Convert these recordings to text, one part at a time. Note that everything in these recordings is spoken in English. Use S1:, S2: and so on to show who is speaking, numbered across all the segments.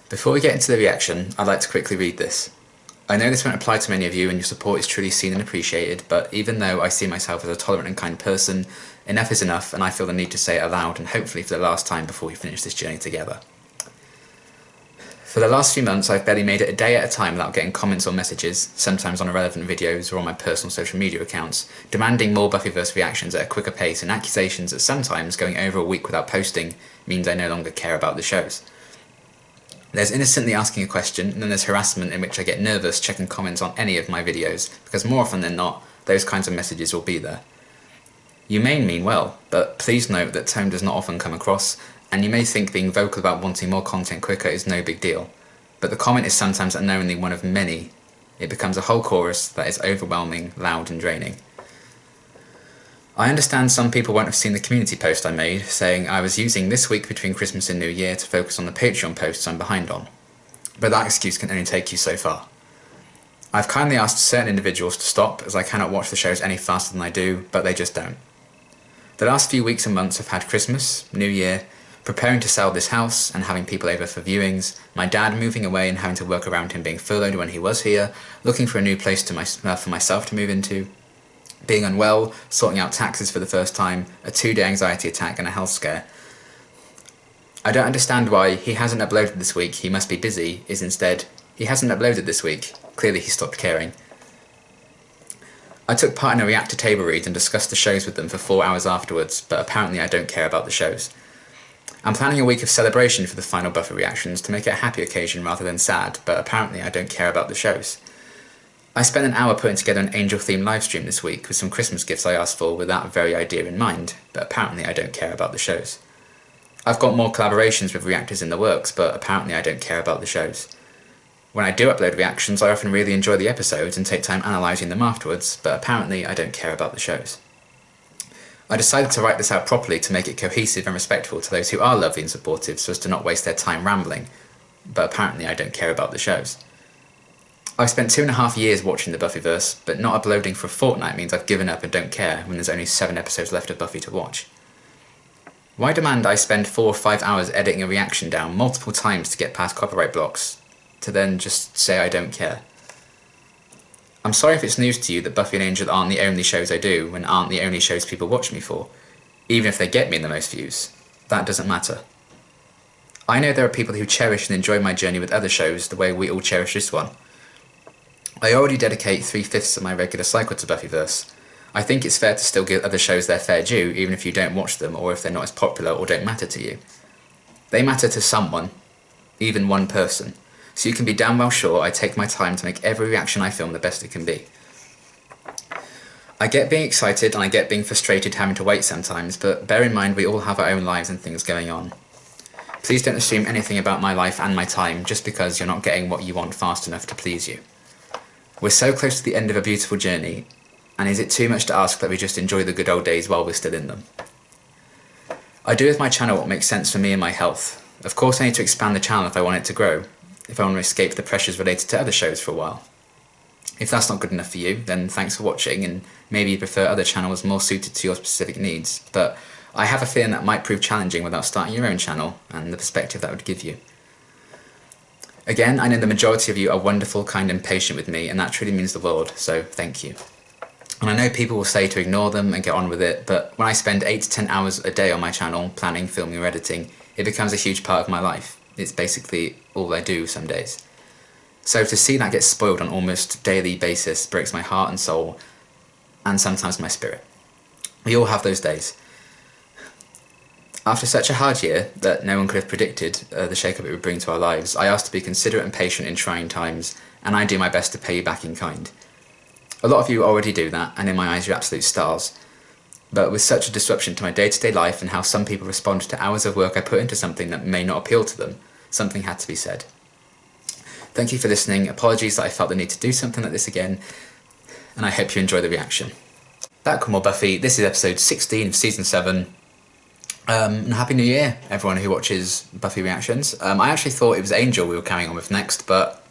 S1: Before we get into the reaction, I'd like to quickly read this. I know this won't apply to many of you and your support is truly seen and appreciated, but even though I see myself as a tolerant and kind person, enough is enough and I feel the need to say it aloud and hopefully for the last time before we finish this journey together. For the last few months I've barely made it a day at a time without getting comments or messages, sometimes on irrelevant videos or on my personal social media accounts, demanding more Buffyverse reactions at a quicker pace and accusations that sometimes going over a week without posting means I no longer care about the shows. There's innocently asking a question, and then there's harassment in which I get nervous checking comments on any of my videos, because more often than not, those kinds of messages will be there. You may mean well, but please note that tone does not often come across, and you may think being vocal about wanting more content quicker is no big deal, but the comment is sometimes unknowingly one of many. It becomes a whole chorus that is overwhelming, loud and draining. I understand some people won't have seen the community post I made, saying I was using this week between Christmas and New Year to focus on the Patreon posts I'm behind on. But that excuse can only take you so far. I've kindly asked certain individuals to stop, as I cannot watch the shows any faster than I do, but they just don't. The last few weeks and months have had Christmas, New Year, preparing to sell this house and having people over for viewings, my dad moving away and having to work around him being furloughed when he was here, looking for a new place for myself to move into, being unwell, sorting out taxes for the first time, a 2-day anxiety attack and a health scare. I don't understand why he hasn't uploaded this week, he must be busy, is instead, he hasn't uploaded this week, clearly he stopped caring. I took part in a reactor table read and discussed the shows with them for 4 hours afterwards, but apparently I don't care about the shows. I'm planning a week of celebration for the final Buffy reactions to make it a happy occasion rather than sad, but apparently I don't care about the shows. I spent an hour putting together an angel-themed livestream this week with some Christmas gifts I asked for with that very idea in mind, but apparently I don't care about the shows. I've got more collaborations with reactors in the works, but apparently I don't care about the shows. When I do upload reactions, I often really enjoy the episodes and take time analysing them afterwards, but apparently I don't care about the shows. I decided to write this out properly to make it cohesive and respectful to those who are lovely and supportive so as to not waste their time rambling, but apparently I don't care about the shows. I've spent 2.5 years watching the Buffyverse, but not uploading for a fortnight means I've given up and don't care when there's only 7 episodes left of Buffy to watch. Why demand I spend 4 or 5 hours editing a reaction down multiple times to get past copyright blocks, to then just say I don't care? I'm sorry if it's news to you that Buffy and Angel aren't the only shows I do, and aren't the only shows people watch me for, even if they get me the most views. That doesn't matter. I know there are people who cherish and enjoy my journey with other shows the way we all cherish this one. I already dedicate 3/5 of my regular cycle to Buffyverse. I think it's fair to still give other shows their fair due, even if you don't watch them or if they're not as popular or don't matter to you. They matter to someone, even one person, so you can be damn well sure I take my time to make every reaction I film the best it can be. I get being excited and I get being frustrated having to wait sometimes, but bear in mind we all have our own lives and things going on. Please don't assume anything about my life and my time just because you're not getting what you want fast enough to please you. We're so close to the end of a beautiful journey, and is it too much to ask that we just enjoy the good old days while we're still in them? I do with my channel what makes sense for me and my health. Of course I need to expand the channel if I want it to grow, if I want to escape the pressures related to other shows for a while. If that's not good enough for you, then thanks for watching, and maybe you prefer other channels more suited to your specific needs, but I have a feeling that might prove challenging without starting your own channel, and the perspective that would give you. Again, I know the majority of you are wonderful, kind and patient with me, and that truly means the world, so thank you. And I know people will say to ignore them and get on with it, but when I spend 8 to 10 hours a day on my channel, planning, filming or editing, it becomes a huge part of my life. It's basically all I do some days. So to see that get spoiled on almost daily basis breaks my heart and soul, and sometimes my spirit. We all have those days. After such a hard year that no one could have predicted the shake-up it would bring to our lives, I asked to be considerate and patient in trying times, and I do my best to pay you back in kind. A lot of you already do that, and in my eyes you're absolute stars. But with such a disruption to my day-to-day life and how some people respond to hours of work I put into something that may not appeal to them, something had to be said. Thank you for listening, apologies that I felt the need to do something like this again, and I hope you enjoy the reaction. That could more Buffy, this is episode 16 of season 7. And Happy New Year, everyone who watches Buffy reactions. I actually thought it was Angel we were carrying on with next, but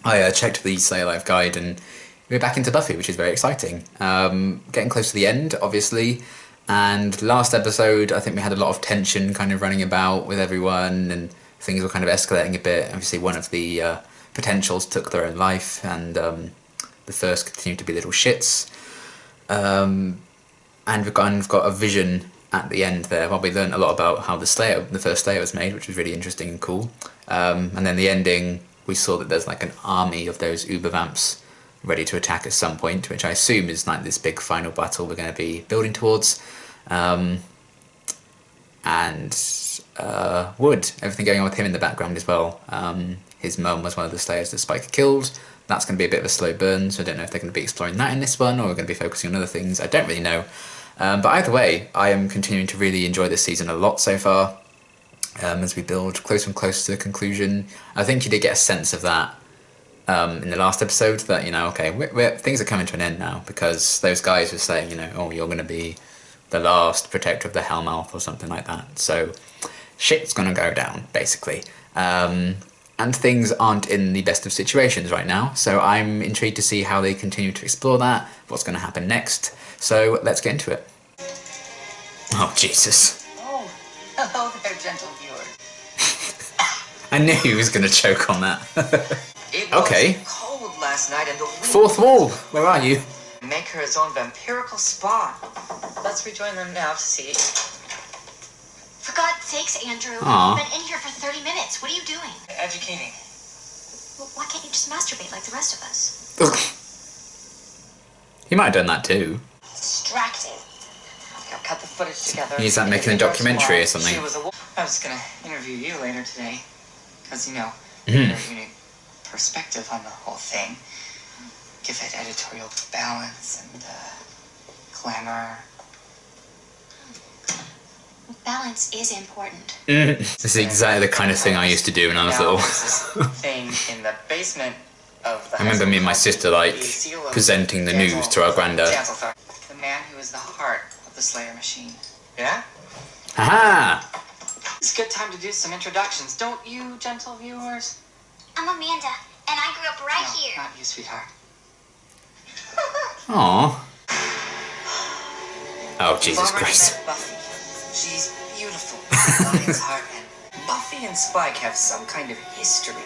S1: I checked the Slayer Live guide and we're back into Buffy, which is very exciting. Getting close to the end, obviously, and last episode I think we had a lot of tension kind of running about with everyone, and things were kind of escalating a bit. Obviously one of the potentials took their own life, and the first continued to be little shits. And we've got a vision at the end there. Well, we learned a lot about how the first Slayer was made, which was really interesting and cool. And then the ending, we saw that there's like an army of those uber vamps ready to attack at some point, which I assume is like this big final battle we're going to be building towards. Wood, everything going on with him in the background as well. His mum was one of the Slayers that Spike killed. That's going to be a bit of a slow burn, so I don't know if they're going to be exploring that in this one, or we're going to be focusing on other things. I don't really know. But either way, I am continuing to really enjoy this season a lot so far, as we build closer and closer to the conclusion. I think you did get a sense of that in the last episode, that, you know, okay, things are coming to an end now, because those guys were saying, you know, oh, you're going to be the last protector of the Hellmouth or something like that. So shit's going to go down, basically. And things aren't in the best of situations right now, so I'm intrigued to see how they continue to explore that, what's going to happen next. So let's get into it. Oh, Jesus.
S2: Oh, hello there, gentle viewers.
S1: I knew he was going to choke on that.
S2: It was
S1: Okay.
S2: cold last night, and the wind
S1: Fourth wall, where are you?
S2: make her his own vampirical spawn. Let's rejoin them now to see.
S3: For God's sakes, Andrew.
S1: Aw.
S3: You've been in here for 30 minutes. What are you doing?
S2: Educating.
S3: Well, why can't you just masturbate like the rest of us?
S1: He might have done that too.
S3: Distracting.
S2: I'll cut the footage together.
S1: He's like making a documentary or something.
S2: I was gonna interview you later today, because, you know,
S1: Mhm.
S2: your unique perspective on the whole thing. Give it editorial balance and glamour.
S3: Balance is important.
S1: This is exactly the kind of thing I used to do when I was
S2: Now,
S1: little.
S2: there's this thing in the basement of the
S1: I remember me and my
S2: house
S1: sister, like,
S2: called the Seal of
S1: presenting the news to our granddad.
S2: Jantelthar, the man who is the heart of the Slayer machine. Yeah?
S1: Haha!
S2: It's a good time to do some introductions, don't you, gentle viewers?
S3: I'm Amanda, and I grew up right
S2: No, not you, sweetheart.
S1: Aww. Oh,
S2: You've
S1: Jesus
S2: already
S1: Christ.
S2: met Buffy. She's beautiful. Lion's heart, and Buffy and Spike have some kind of history.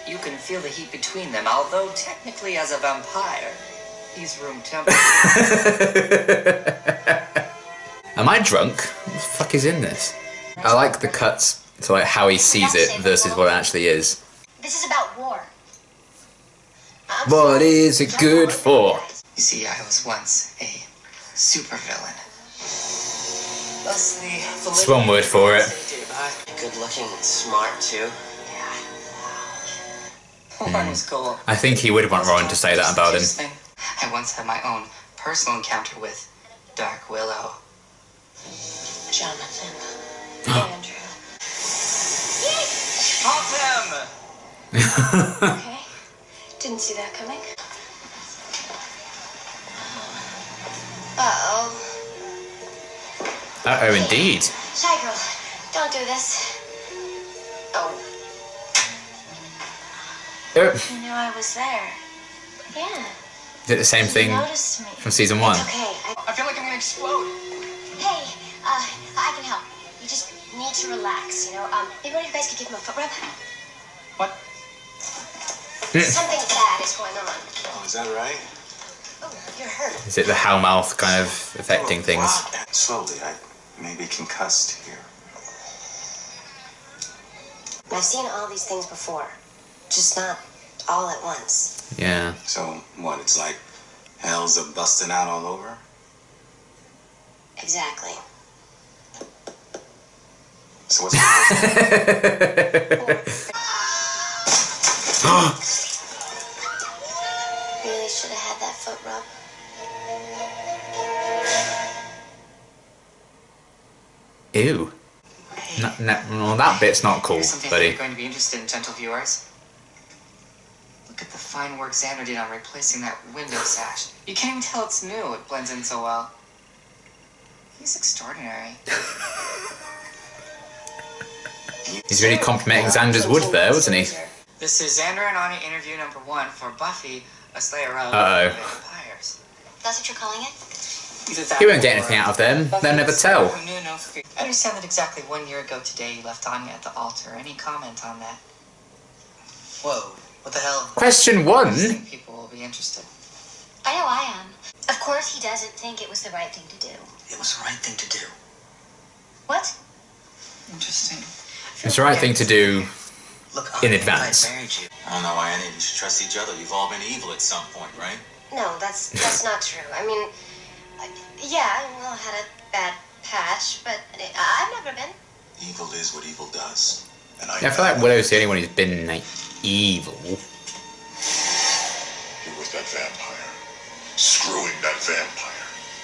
S2: You can feel the heat between them, although technically as a vampire, he's room temperature.
S1: Am I drunk? What the fuck is in this? I like the cuts to like how he sees it versus what it actually is.
S3: This is about war.
S1: What is it good for?
S2: You see, I was once a supervillain. Thus the
S1: It's one word for it.
S2: Good looking and smart too. Yeah. One was cool.
S1: I think he would want Rowan to say that about him.
S2: I once had my own personal encounter with Dark Willow.
S3: Jonathan. Andrew.
S2: Pop him!
S3: Okay. Didn't see that coming. Uh-oh.
S1: Uh-oh, indeed.
S3: Shy girl, don't do this. Oh. You knew I was there. Yeah.
S1: Is it the same thing
S3: You noticed me.
S1: from season 1?
S3: It's okay.
S2: I feel like I'm gonna explode.
S3: Hey, I can help. You just need to relax, you know. Maybe one of you guys could give him a foot rub?
S2: What?
S3: Something bad is going on.
S4: Oh, is that right?
S3: Oh, you're hurt.
S1: Is it the Hellmouth kind of affecting things?
S4: Wow. Slowly, I may be concussed here.
S3: I've seen all these things before, just not all at once.
S1: Yeah.
S4: So, what, it's like hell's a busting out all over?
S3: Exactly.
S4: So what's the
S3: Really should have had that foot rub.
S1: Ew. Well, that bit's not cool,
S2: Here's something
S1: buddy.
S2: you're going to be interested in, gentle viewers. Look at the fine work Xander did on replacing that window sash. You can't even tell it's new. It blends in so well. He's extraordinary.
S1: He's really complimenting Xander's wood there, wasn't he?
S2: This is Xander and Anya interview number 1 for Buffy, a Slayer of
S1: Uh-oh.
S2: Vampires.
S3: That's what you're calling it?
S1: You won't get anything out of them. They'll never tell.
S2: I understand that exactly 1 year ago today you left Anya at the altar. Any comment on that? Whoa, what the hell?
S1: Question
S2: I
S1: 1.
S2: think people will be interested.
S3: I know I am. Of course he doesn't think it was the right thing to do.
S2: It was the right thing to do.
S3: What?
S2: Interesting.
S1: It's the right thing to do
S2: Look,
S1: in
S2: I
S1: advance.
S2: married you.
S4: I don't know why any of you should trust each other. You've all been evil at some point, right?
S3: No, that's not true. I mean, yeah, well, I had a bad patch, but I've never been.
S4: Evil is what evil does. And
S1: Yeah, I feel like Willow's the only one who's been, like, evil.
S5: It was that vampire. Screwing that vampire.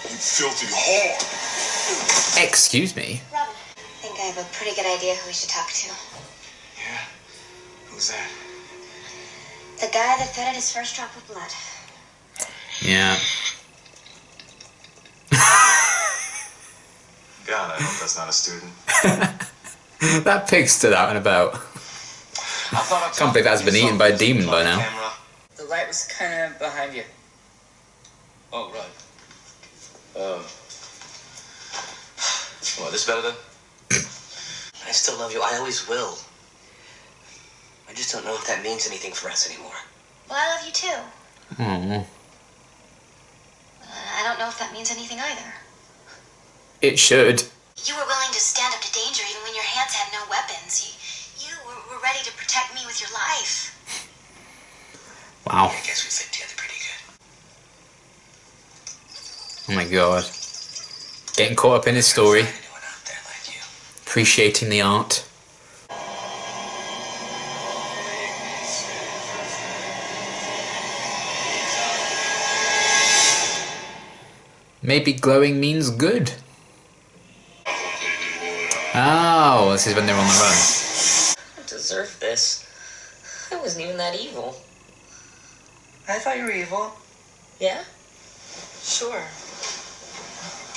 S5: You filthy whore!
S1: Excuse me?
S3: Robin, I think I have a pretty good idea who we should talk to.
S4: Yeah? Who's that?
S3: The guy that fed it his first drop of blood.
S1: Yeah.
S4: God, I hope that's not a student.
S1: That pig stood out and about. Can't believe that's been eaten by a demon by now.
S2: The light was kind of behind you.
S6: Oh, right. Well, this better then?
S2: I still love you. I always will. I just don't know if that means anything for us anymore.
S3: Well, I love you too.
S1: Oh.
S3: I don't know if that means anything either.
S1: It should.
S3: You were willing to stand up to danger even when your hands had no weapons. You were ready to protect me with your life.
S1: Wow.
S2: I guess we fit together pretty good.
S1: Oh my god. Getting caught up in his story.
S2: Find anyone out there like you.
S1: Appreciating the art. Maybe glowing means good. Oh, this is when they're on the run.
S2: I deserve this. I wasn't even that evil. I thought you were evil. Yeah? Sure.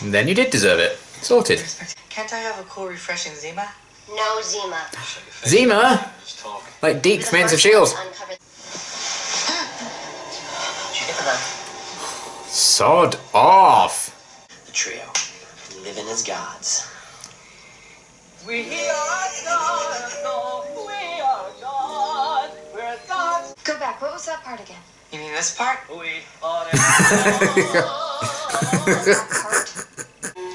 S1: And then you did deserve it. Sorted.
S2: Can't I have a cool, refreshing Zima?
S3: No, Zima.
S1: Zima?
S6: Just talk.
S1: Like Deke
S3: You're
S1: from
S3: the
S1: Agents of
S3: first
S1: S.H.I.E.L.D.
S3: one to uncover-
S2: Did you get the knife?
S1: Sod off.
S2: The trio. Living as gods. We are gods, we are gods, we're gods.
S3: Go back. What was that part again?
S2: You mean this part? We are
S3: That part.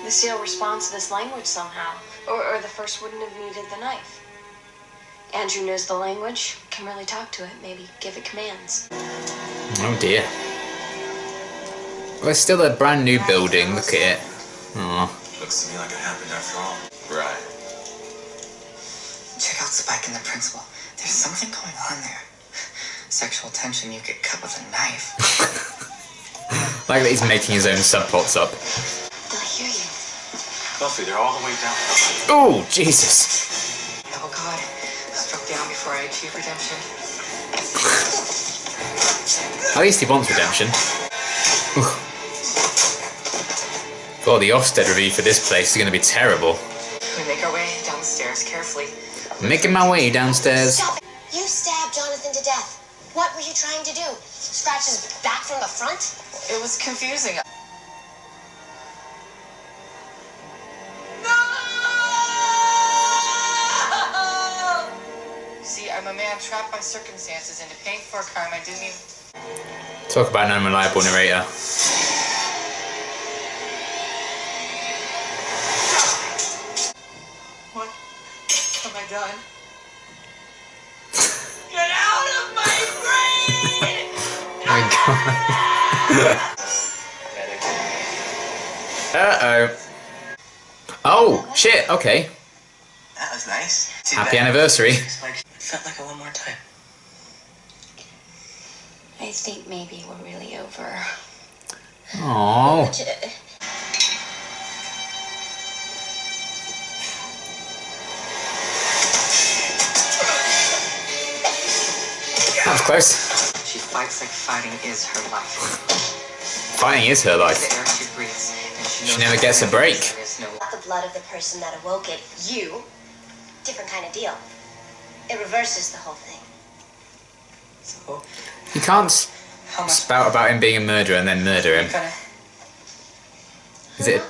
S3: The seal responds to this language somehow. Or the first wouldn't have needed the knife. Andrew knows the language, can really talk to it, maybe give it commands.
S1: Oh dear. Well, it's still a brand new building. Look at it. Aw.
S4: Looks to me like it happened after all. Right.
S2: Check out Spike and the principal. There's something going on there. Sexual tension you get cut with a knife.
S1: Like that he's making his own subplots up.
S3: They'll hear you.
S4: Buffy, they're all the way down.
S1: Oh, Jesus.
S2: Oh God, struck down before I achieve redemption.
S1: At least he wants redemption. Oof. God, the Ofsted review for this place is going to be terrible.
S2: We make our way down the stairs carefully.
S1: Making my way downstairs.
S3: Stop it. You stabbed Jonathan to death. What were you trying to do? Scratch his back from the front?
S2: It was confusing. See, I'm a man trapped by circumstances into paying for a crime I didn't even...
S1: Talk about an unreliable narrator.
S2: What have I done? Get out of my brain!
S1: My God. Uh-oh. Oh, shit, okay.
S2: That was nice. Too
S1: Happy
S2: bad.
S1: anniversary.
S2: Like, felt like it one more time.
S3: I think maybe we're really over.
S1: Oh. That was close.
S2: She fights like fighting is her life.
S1: Fighting is her
S2: The
S1: life.
S2: air she breathes, and
S1: She
S2: knows
S1: never
S2: that
S1: gets a break.
S2: there is no-
S3: Not the blood of the person that awoke it. You. Different kind of deal. It reverses the whole thing.
S2: So,
S1: You can't
S2: how much
S1: spout about him being a murderer and then murder him.
S2: gonna
S1: Is it?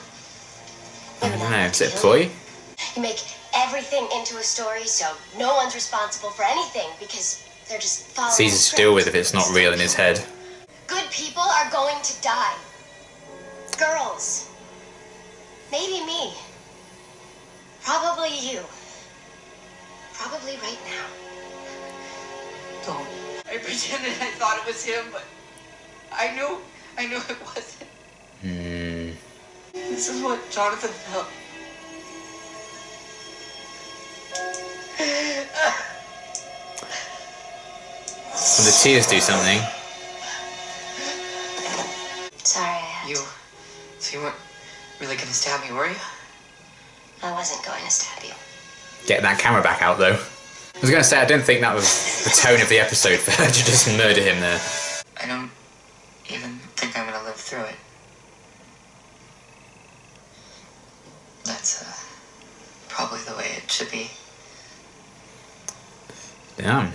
S1: I don't know. Is it a ploy?
S7: You make everything into a story, so no one's responsible for anything because they're just following.
S1: It's easy to deal with if it's not real in his head.
S7: Good people are going to die. Girls. Maybe me. Probably you. Probably right now.
S2: Don't. I pretended I thought it was him, but I knew it wasn't. This is what Jonathan felt.
S1: Will the tears do something?
S7: Sorry, I had to.
S2: So you weren't really gonna stab me, were you?
S7: I wasn't going to stab you.
S1: Get that camera back out, though. I was going to say, I didn't think that was the tone of the episode for her to just murder him there.
S2: I don't even think I'm gonna live through it. That's probably the way it should be.
S1: Damn.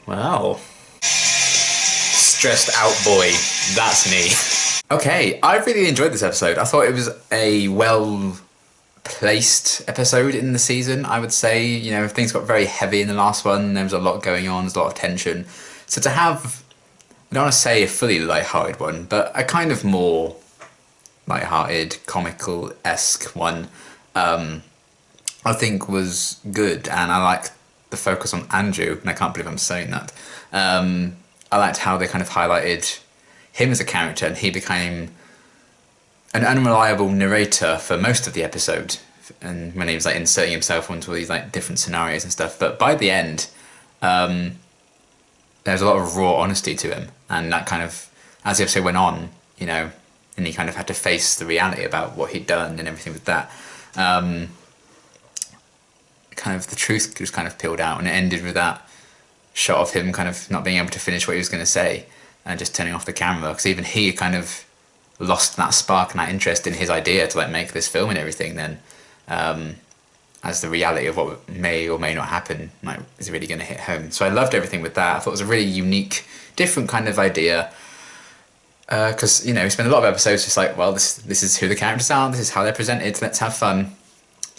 S1: Well. Stressed out boy. That's me. Okay, I really enjoyed this episode. I thought it was a well-placed episode in the season, I would say. You know, things got very heavy in the last one. There was a lot going on. There's a lot of tension. So to have, I don't want to say a fully light-hearted one, but a kind of more light-hearted, comical-esque one, I think was good. And I liked the focus on Andrew, and I can't believe I'm saying that. I liked how they kind of highlighted him as a character, and he became an unreliable narrator for most of the episode, and when he was like inserting himself into all these like different scenarios and stuff. But by the end, there was a lot of raw honesty to him, and that kind of, as the episode went on, you know, and he kind of had to face the reality about what he'd done and everything with that. Kind of the truth just kind of peeled out, and it ended with that shot of him kind of not being able to finish what he was going to say and just turning off the camera, because even he kind of lost that spark and that interest in his idea to like make this film and everything then, as the reality of what may or may not happen like is really going to hit home. So I loved everything with that. I thought it was a really unique, different kind of idea, because you know, we spend a lot of episodes just like, well, this is who the characters are, this is how they're presented, let's have fun.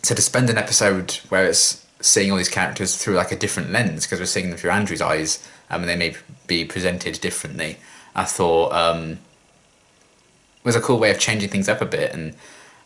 S1: So to spend an episode where it's seeing all these characters through like a different lens, because we're seeing them through Andrew's eyes, and they may be presented differently, I thought was a cool way of changing things up a bit. And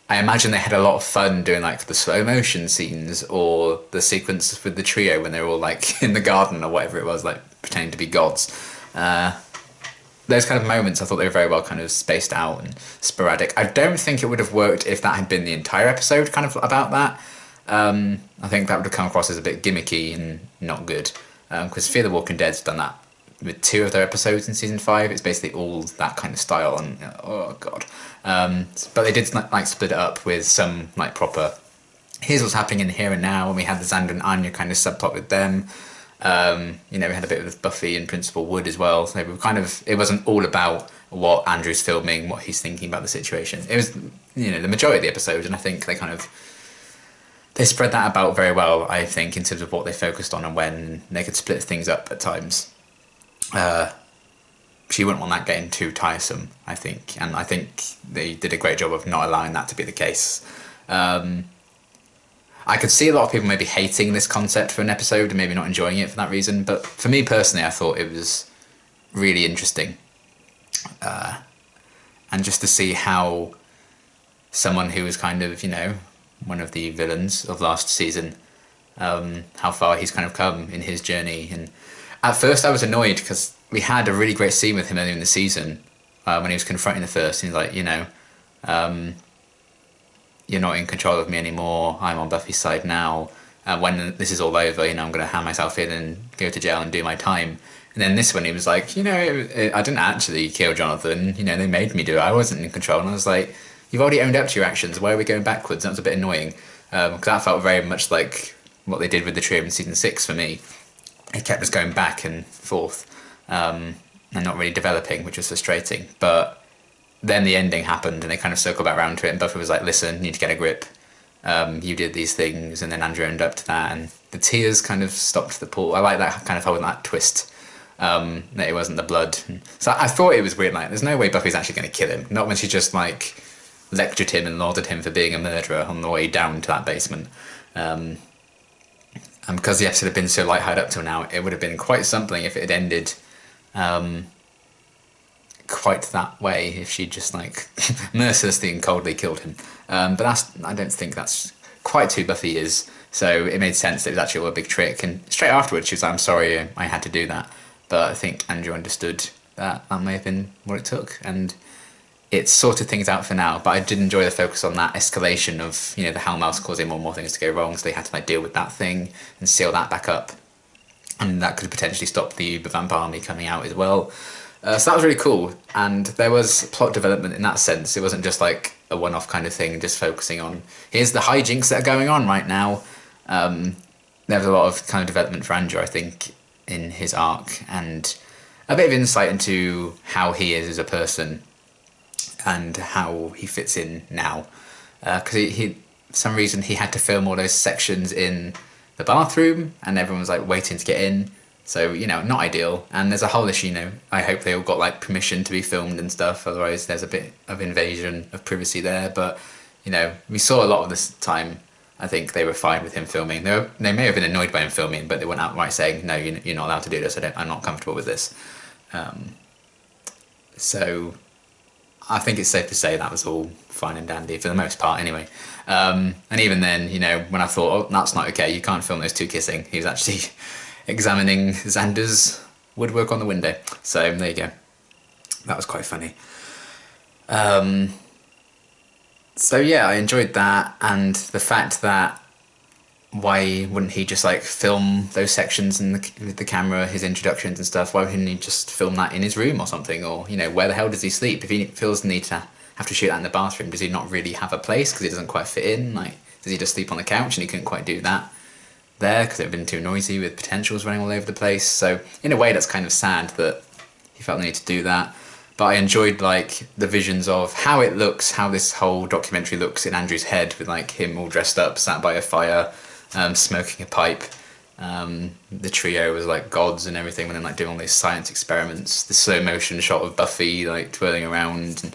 S1: I imagine they had a lot of fun doing like the slow motion scenes or the sequences with the trio when they were all like in the garden or whatever it was, like pretending to be gods. Those kind of moments I thought they were very well kind of spaced out and sporadic. I don't think it would have worked if that had been the entire episode kind of about that. I think that would have come across as a bit gimmicky and not good, because Fear the Walking Dead's done that with 2 of their episodes in season 5. It's basically all that kind of style, and oh god. But they did like split it up with some like proper, here's what's happening in here and now, and we had the Xander and Anya kind of subplot with them. You know, we had a bit with Buffy and Principal Wood as well. So we kind of, it wasn't all about what Andrew's filming, what he's thinking about the situation. It was, you know, the majority of the episode, and I think they spread that about very well, I think, in terms of what they focused on and when they could split things up at times. She wouldn't want that getting too tiresome, I think, and I think they did a great job of not allowing that to be the case. I could see a lot of people maybe hating this concept for an episode and maybe not enjoying it for that reason, but for me personally, I thought it was really interesting. And just to see how someone who was kind of, you know, one of the villains of last season, how far he's kind of come in his journey. And at first I was annoyed because we had a really great scene with him earlier in the season, when he was confronting the First, and he's like, you know, you're not in control of me anymore, I'm on Buffy's side now, when this is all over, you know, I'm going to hand myself in and go to jail and do my time. And then this one he was like, you know, I didn't actually kill Jonathan, you know, they made me do it, I wasn't in control. And I was like, you've already owned up to your actions, why are we going backwards? That was a bit annoying, because that felt very much like what they did with the trio in season 6 for me. It kept us going back and forth, and not really developing, which was frustrating. But then the ending happened and they kind of circled back around to it, and Buffy was like, listen, you need to get a grip, you did these things, and then Andrew owned up to that, and the tears kind of stopped the pool. I like that kind of holding that twist that it wasn't the blood. So I thought it was weird, like, there's no way Buffy's actually going to kill him. Not when she just, like, lectured him and lauded him for being a murderer on the way down to that basement. And because the episode had been so lighthearted up till now, it would have been quite something if it had ended quite that way, if she just, like, mercilessly and coldly killed him. But I don't think that's quite who Buffy is. So it made sense that it was actually all a big trick. And straight afterwards, she was like, I'm sorry I had to do that. But I think Andrew understood that may have been what it took. And it sorted things out for now. But I did enjoy the focus on that escalation of, you know, the Hellmouths causing more and more things to go wrong. So they had to, like, deal with that thing and seal that back up. And that could potentially stop the Uber Vampire Army coming out as well. So that was really cool. And there was plot development in that sense. It wasn't just like a one-off kind of thing, just focusing on, here's the hijinks that are going on right now. There was a lot of kind of development for Andrew, I think, in his arc, and a bit of insight into how he is as a person and how he fits in now. Because he for some reason, he had to film all those sections in the bathroom, and everyone was like waiting to get in. So, you know, not ideal. And there's a whole issue, you know, I hope they all got like permission to be filmed and stuff, otherwise there's a bit of invasion of privacy there. But, you know, we saw a lot of this time. I think they were fine with him filming. They may have been annoyed by him filming, but they weren't outright saying, no, you're not allowed to do this, I'm not comfortable with this. So I think it's safe to say that was all fine and dandy, for the most part anyway. And even then, you know, when I thought, oh, that's not okay, you can't film those two kissing, he was actually examining Xander's woodwork on the window. So there you go. That was quite funny. So yeah, I enjoyed that, and the fact that why wouldn't he just like film those sections with the camera, his introductions and stuff? Why wouldn't he just film that in his room or something? Or, you know, where the hell does he sleep? If he feels the need to have to shoot that in the bathroom, does he not really have a place because he doesn't quite fit in? Like, does he just sleep on the couch and he couldn't quite do that there because it would have been too noisy with potentials running all over the place? So in a way, that's kind of sad that he felt the need to do that. But I enjoyed like the visions of how it looks, how this whole documentary looks in Andrew's head, with like him all dressed up, sat by a fire, smoking a pipe. The trio was like gods and everything, when they're like doing all these science experiments. The slow motion shot of Buffy like twirling around, and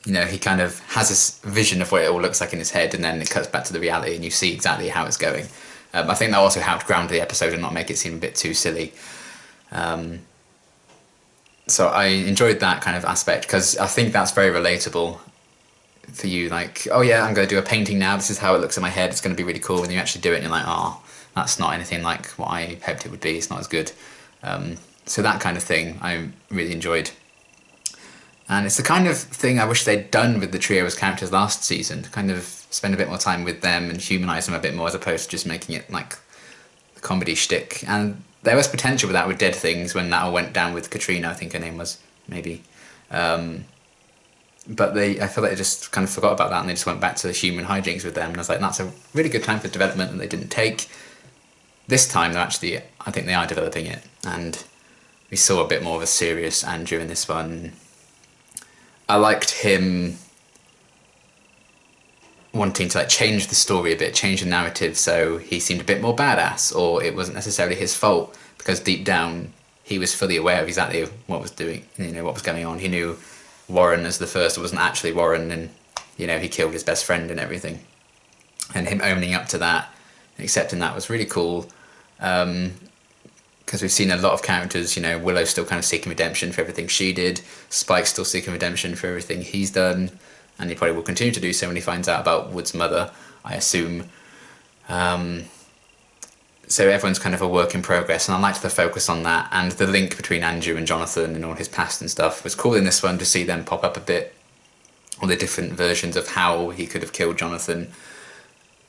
S1: you know, he kind of has this vision of what it all looks like in his head, and then it cuts back to the reality, and you see exactly how it's going. I think that also helped ground the episode and not make it seem a bit too silly. So I enjoyed that kind of aspect, because I think that's very relatable for you. Like, oh yeah, I'm going to do a painting now, this is how it looks in my head, it's going to be really cool. And you actually do it and you're like, oh, that's not anything like what I hoped it would be, it's not as good. So that kind of thing I really enjoyed. And it's the kind of thing I wish they'd done with the trio as characters last season, to kind of spend a bit more time with them and humanise them a bit more, as opposed to just making it like the comedy shtick. And there was potential with that with Dead Things, when that all went down with Katrina, I think her name was, maybe. But I feel like they just kind of forgot about that, and they just went back to the human hijinks with them. And I was like, that's a really good time for development that they didn't take. This time, they're actually, I think they are developing it. And we saw a bit more of a serious Andrew in this one. I liked him wanting to like change the story a bit, change the narrative, so he seemed a bit more badass, or it wasn't necessarily his fault, because deep down he was fully aware of exactly what was what was going on. He knew Warren as the first wasn't actually Warren, and you know, he killed his best friend and everything. And him owning up to that and accepting that was really cool. Because we've seen a lot of characters, you know, Willow's still kind of seeking redemption for everything she did, Spike's still seeking redemption for everything he's done, and he probably will continue to do so when he finds out about Wood's mother, I assume. So everyone's kind of a work in progress, and I liked the focus on that, and the link between Andrew and Jonathan and all his past and stuff was cool in this one, to see them pop up a bit, all the different versions of how he could have killed Jonathan.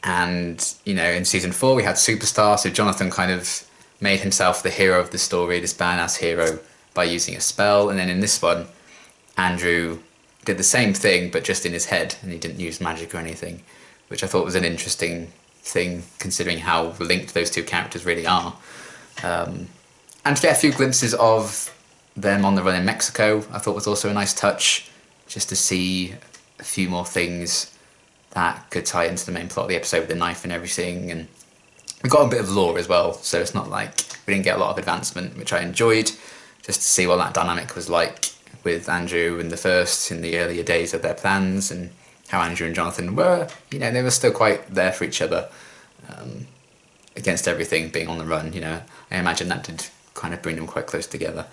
S1: And, you know, in season 4 we had Superstar, so Jonathan kind of made himself the hero of the story, this badass hero, by using a spell. And then in this one, Andrew did the same thing, but just in his head, and he didn't use magic or anything, which I thought was an interesting thing, considering how linked those two characters really are. And to get a few glimpses of them on the run in Mexico, I thought was also a nice touch, just to see a few more things that could tie into the main plot of the episode with the knife and everything. And we got a bit of lore as well, so it's not like we didn't get a lot of advancement, which I enjoyed, just to see what that dynamic was like with Andrew and the First in the earlier days of their plans, and how Andrew and Jonathan were, they were still quite there for each other, against everything, being on the run, I imagine that did kind of bring them quite close together.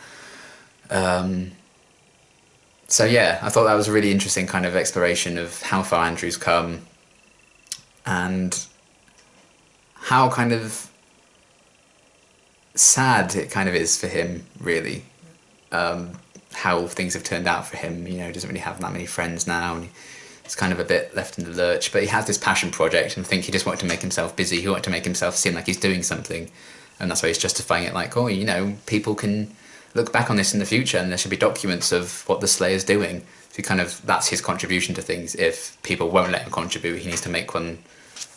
S1: So yeah, I thought that was a really interesting kind of exploration of how far Andrew's come, and how kind of sad it kind of is for him, really. How things have turned out for him, he doesn't really have that many friends now, and he's kind of a bit left in the lurch, but he has this passion project, and I think he just wanted to make himself busy, he wanted to make himself seem like he's doing something, and that's why he's justifying it like, people can look back on this in the future and there should be documents of what the Slayer's doing. So that's his contribution to things. If people won't let him contribute, he needs to make one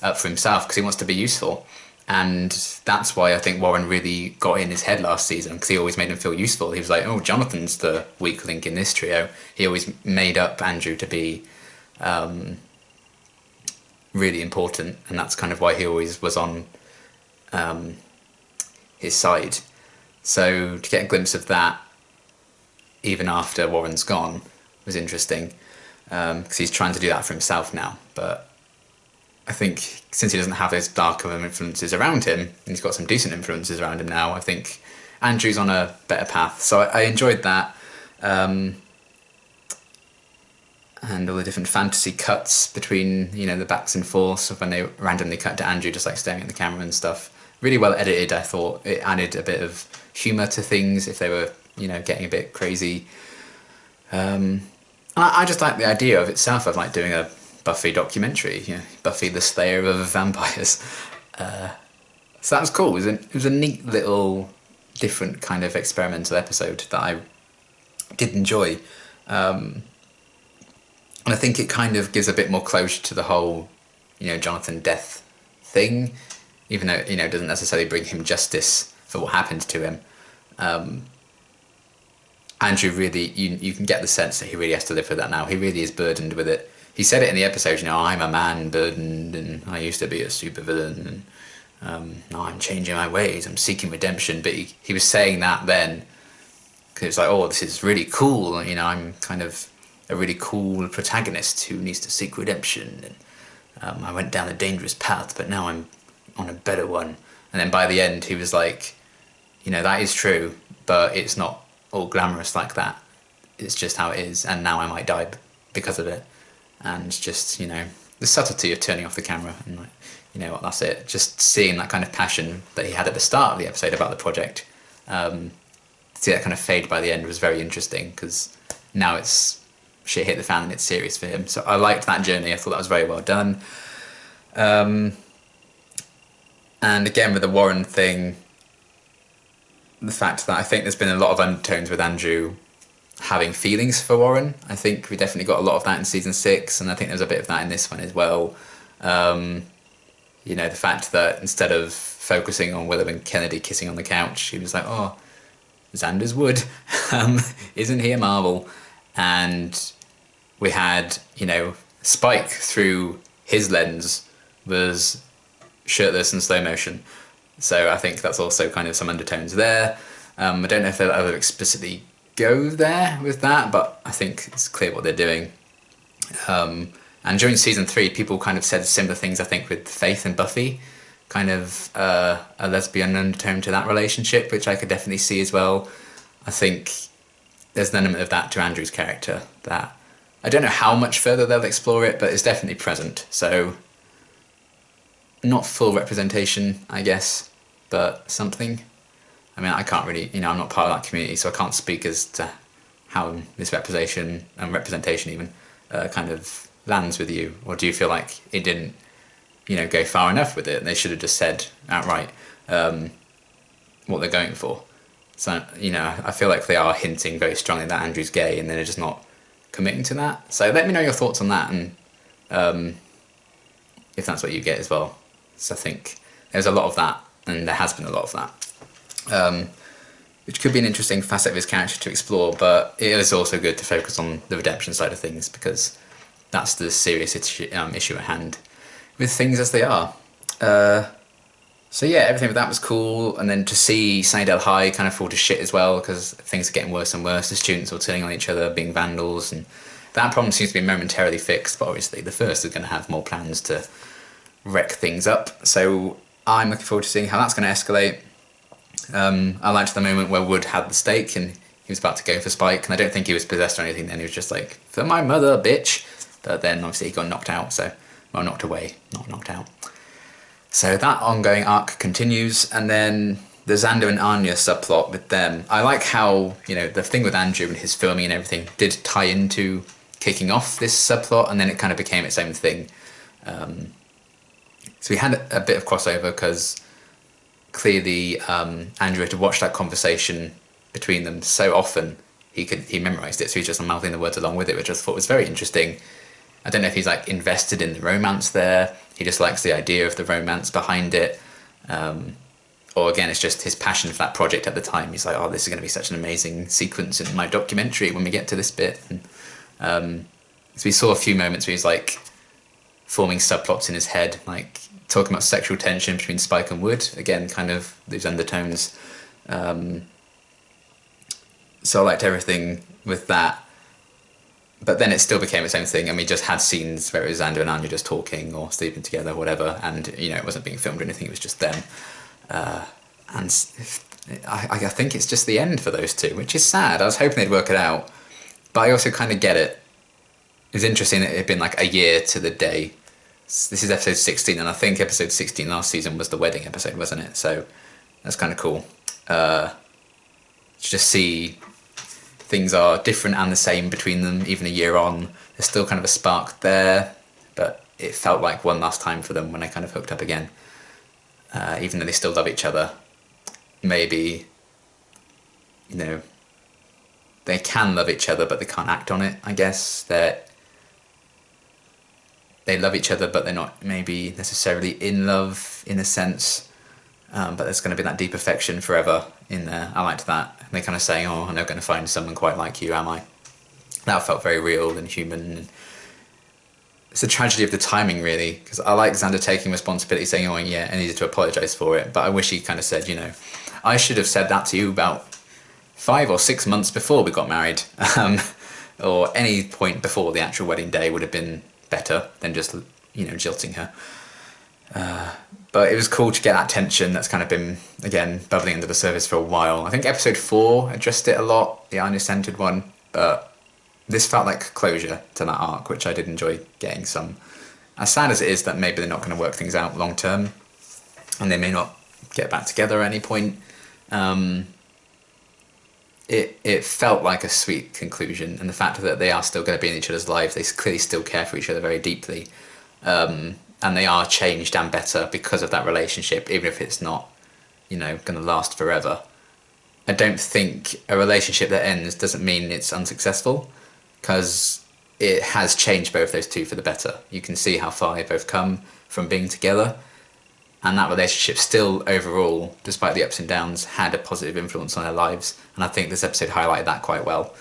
S1: up for himself because he wants to be useful. And that's why I think Warren really got in his head last season, because he always made him feel useful. He was like, oh, Jonathan's the weak link in this trio. He always made up Andrew to be really important, and that's kind of why he always was on his side. So to get a glimpse of that, even after Warren's gone, was interesting, because he's trying to do that for himself now. But I think since he doesn't have those darker influences around him, and he's got some decent influences around him now, I think Andrew's on a better path. So I enjoyed that. And all the different fantasy cuts between, the backs and forths of when they randomly cut to Andrew just like staring at the camera and stuff. Really well edited, I thought. It added a bit of humour to things if they were, getting a bit crazy. And I just like the idea of itself of like doing a Buffy documentary, Buffy the Slayer of Vampires. So that was cool. It was a neat little different kind of experimental episode that I did enjoy. And I think it kind of gives a bit more closure to the whole, Jonathan death thing, even though, it doesn't necessarily bring him justice for what happened to him. Andrew really, you can get the sense that he really has to live with that now. He really is burdened with it. He said it in the episode, I'm a man burdened, and I used to be a supervillain, and now I'm changing my ways, I'm seeking redemption. But he was saying that then, because it was like, oh, this is really cool, I'm kind of a really cool protagonist who needs to seek redemption, and I went down a dangerous path, but now I'm on a better one. And then by the end he was like, that is true, but it's not all glamorous like that, it's just how it is, and now I might die because of it. And just, the subtlety of turning off the camera, and like, that's it. Just seeing that kind of passion that he had at the start of the episode about the project, to see that kind of fade by the end was very interesting, because now it's shit hit the fan and it's serious for him. So I liked that journey. I thought that was very well done. And again, with the Warren thing, the fact that I think there's been a lot of undertones with Andrew having feelings for Warren. I think we definitely got a lot of that in season 6, and I think there's a bit of that in this one as well. The fact that instead of focusing on Willow and Kennedy kissing on the couch, he was like, oh, Xander's wood, isn't he a marvel? And we had, Spike through his lens was shirtless and slow motion. So I think that's also kind of some undertones there. I don't know if they'll ever explicitly go there with that, but I think it's clear what they're doing. And during season 3, people kind of said similar things, I think, with Faith and Buffy, kind of a lesbian undertone to that relationship, which I could definitely see as well. I think there's an element of that to Andrew's character that I don't know how much further they'll explore it, but it's definitely present. So not full representation, I guess, but something. I mean, I can't really, I'm not part of that community, so I can't speak as to how this representation and representation even kind of lands with you. Or do you feel like it didn't, go far enough with it, and they should have just said outright what they're going for? So, I feel like they are hinting very strongly that Andrew's gay, and they're just not committing to that. So let me know your thoughts on that, and if that's what you get as well. So I think there's a lot of that, and there has been a lot of that, which could be an interesting facet of his character to explore, but it is also good to focus on the redemption side of things, because that's the serious issue at hand with things as they are. So yeah, everything with that was cool, and then to see Sunnydale High kind of fall to shit as well, because things are getting worse and worse. The students all turning on each other, being vandals, and that problem seems to be momentarily fixed, but obviously the first is going to have more plans to wreck things up. So I'm looking forward to seeing how that's going to escalate. I liked the moment where Wood had the stake and he was about to go for Spike, and I don't think he was possessed or anything then, he was just like, for my mother, bitch! But then obviously he got knocked out, so, well, knocked away, not knocked out. So that ongoing arc continues, and then the Xander and Anya subplot with them. I like how, you know, the thing with Andrew and his filming and everything did tie into kicking off this subplot, and then it kind of became its own thing. So we had a bit of crossover because clearly Andrew had to watch that conversation between them so often he memorized it, so he's just mouthing the words along with it, which I thought was very interesting. I don't know if he's like invested in the romance there, he just likes the idea of the romance behind it, or again it's just his passion for that project at the time. He's like, oh, this is going to be such an amazing sequence in my documentary when we get to this bit. And so we saw a few moments where he's like forming subplots in his head, like talking about sexual tension between Spike and Wood, again kind of those undertones. So I liked everything with that. But then it still became its own thing, and we just had scenes where it was Xander and Anya just talking or sleeping together or whatever, and, you know, it wasn't being filmed or anything, it was just them. And I think it's just the end for those two, which is sad. I was hoping they'd work it out, but I also kind of get it. It was interesting that it had been like a year to the day. This is episode 16, and I think episode 16 last season was the wedding episode, wasn't it? So that's kind of cool. To just see things are different and the same between them, even a year on. There's still kind of a spark there, but it felt like one last time for them when they kind of hooked up again. Even though they still love each other, maybe, you know, they can love each other, but they can't act on it, I guess. They love each other, but they're not maybe necessarily in love, in a sense. But there's going to be that deep affection forever in there. I liked that. And they're kind of saying, oh, I'm never going to find someone quite like you, am I? That felt very real and human. And it's a tragedy of the timing, really, because I like Xander taking responsibility, saying, oh, yeah, I needed to apologise for it. But I wish he kind of said, you know, I should have said that to you about 5 or 6 months before we got married. Or any point before the actual wedding day would have been better than just, you know, jilting her. But it was cool to get that tension that's kind of been, again, bubbling under the surface for a while. I think episode 4 addressed it a lot, the Anya-centered one, but this felt like closure to that arc, which I did enjoy getting some. As sad as it is that maybe they're not going to work things out long term, and they may not get back together at any point, it felt like a sweet conclusion, and the fact that they are still going to be in each other's lives, they clearly still care for each other very deeply. And they are changed and better because of that relationship, even if it's not, you know, going to last forever. I don't think a relationship that ends doesn't mean it's unsuccessful, because it has changed both those two for the better. You can see how far they both come from being together, and that relationship still overall, despite the ups and downs, had a positive influence on their lives, and I think this episode highlighted that quite well.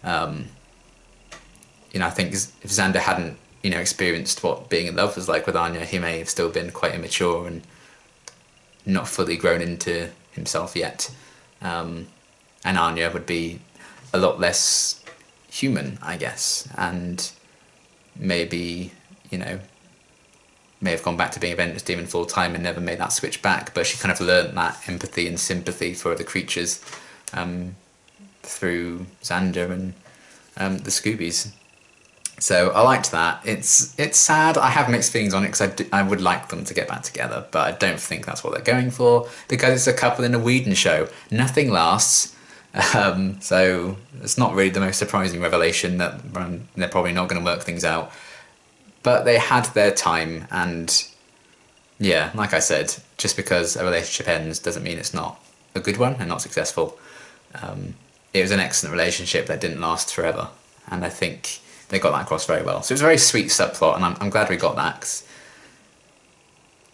S1: You know, I think if Xander hadn't, you know, experienced what being in love was like with Anya, he may have still been quite immature and not fully grown into himself yet. And Anya would be a lot less human, I guess, and maybe, you know, may have gone back to being a Vengeance Demon full time and never made that switch back, but she kind of learned that empathy and sympathy for other creatures through Xander and the Scoobies. So I liked that. It's sad. I have mixed feelings on it because I would like them to get back together, but I don't think that's what they're going for, because it's a couple in a Whedon show. Nothing lasts. So it's not really the most surprising revelation that they're probably not going to work things out. But they had their time, and yeah, like I said, just because a relationship ends doesn't mean it's not a good one and not successful. It was an excellent relationship that didn't last forever, and I think they got that across very well. So it was a very sweet subplot, and I'm glad we got that, 'cause,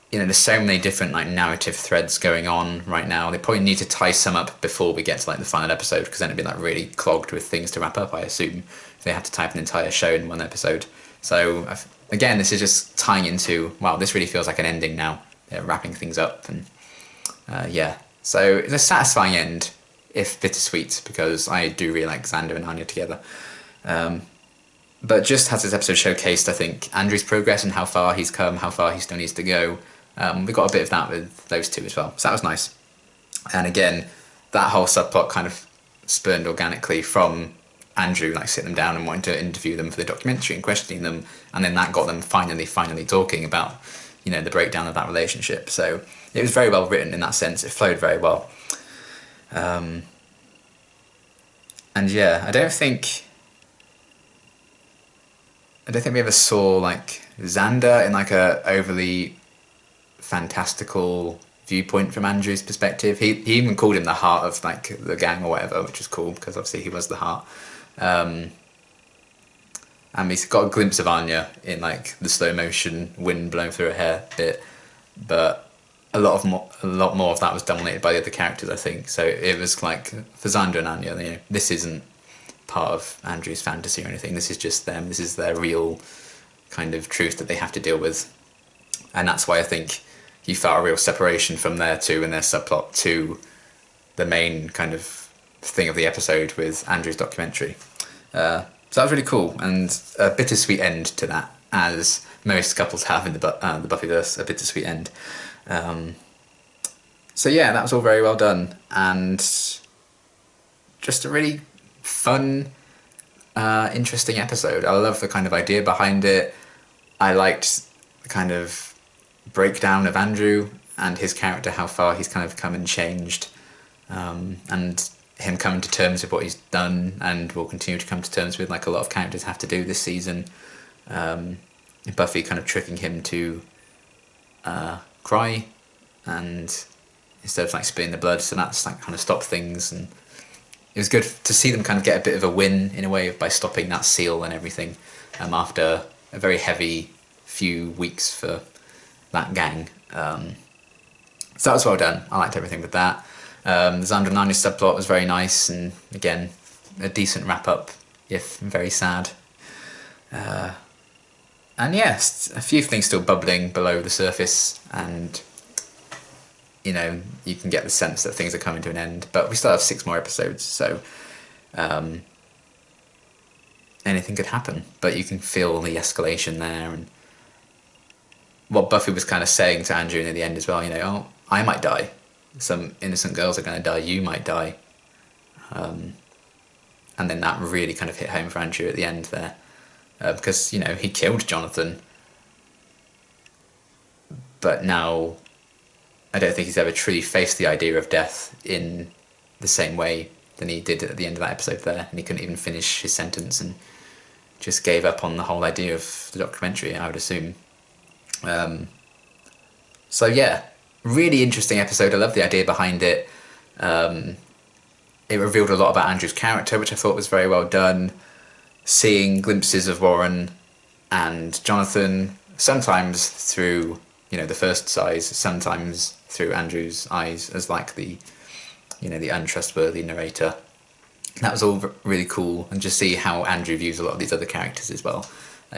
S1: you know, there's so many different like narrative threads going on right now. They probably need to tie some up before we get to like the final episode, because then it'd be like really clogged with things to wrap up, I assume, if they had to type an entire show in one episode. So again, this is just tying into, wow, this really feels like an ending now. They're wrapping things up, and Yeah, so it's a satisfying end, if bittersweet, because I do really like Xander and Anya together. But just as this episode showcased, I think, Andrew's progress and how far he's come, how far he still needs to go. We got a bit of that with those two as well, so that was nice. And again, that whole subplot kind of spurned organically from Andrew like sitting them down and wanting to interview them for the documentary and questioning them, and then that got them finally talking about, you know, the breakdown of that relationship. So it was very well written in that sense. It flowed very well. And yeah, I don't think we ever saw like Xander in like a overly fantastical viewpoint from Andrew's perspective. He even called him the heart of like the gang or whatever, which was cool because obviously he was the heart. And we got a glimpse of Anya in like the slow motion wind blowing through her hair bit, but a lot more of that was dominated by the other characters, I think. So it was like for Xander and Anya, you know, this isn't part of Andrew's fantasy or anything. This is just them. This is their real kind of truth that they have to deal with, and that's why I think you felt a real separation from their two and their subplot to the main kind of thing of the episode with Andrew's documentary. So that was really cool, and a bittersweet end to that, as most couples have in the Buffyverse, a bittersweet end. So yeah, that was all very well done, and just a really fun, interesting episode. I love the kind of idea behind it. I liked the kind of breakdown of Andrew and his character, how far he's kind of come and changed, and him coming to terms with what he's done and will continue to come to terms with, like a lot of characters have to do this season. Buffy kind of tricking him to cry, and instead of like spitting the blood, so that's like kind of stopped things, and it was good to see them kind of get a bit of a win in a way by stopping that seal and everything, after a very heavy few weeks for that gang. So that was well done. I liked everything with that. The Xander and Anya subplot was very nice, and again, a decent wrap up, if very sad. And yes, a few things still bubbling below the surface, and you know, you can get the sense that things are coming to an end, but we still have 6 more episodes, so anything could happen, but you can feel the escalation there, and what Buffy was kind of saying to Andrew near the end as well, you know, oh, I might die, some innocent girls are going to die, you might die, and then that really kind of hit home for Andrew at the end there, because, you know, he killed Jonathan, but now I don't think he's ever truly faced the idea of death in the same way than he did at the end of that episode there, and he couldn't even finish his sentence and just gave up on the whole idea of the documentary, I would assume. So yeah, really interesting episode. I love the idea behind it. It revealed a lot about Andrew's character, which I thought was very well done. Seeing glimpses of Warren and Jonathan, sometimes through, you know, the first eyes, sometimes through Andrew's eyes as like the, you know, the untrustworthy narrator. That was all really cool, and just see how Andrew views a lot of these other characters as well.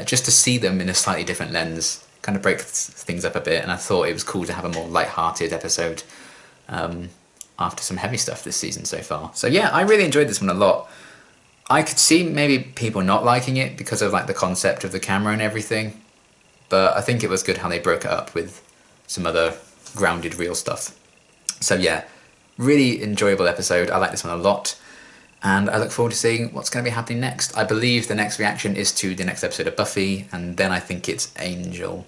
S1: Just to see them in a slightly different lens kind of breaks things up a bit, and I thought it was cool to have a more light-hearted episode after some heavy stuff this season so far. So yeah, I really enjoyed this one a lot. I could see maybe people not liking it because of like the concept of the camera and everything, but I think it was good how they broke it up with some other grounded real stuff. So yeah, really enjoyable episode. I like this one a lot, and I look forward to seeing what's going to be happening next. I believe the next reaction is to the next episode of Buffy, and then I think it's Angel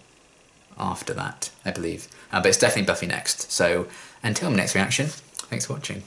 S1: after that, I believe. But it's definitely Buffy next. So until my next reaction, thanks for watching.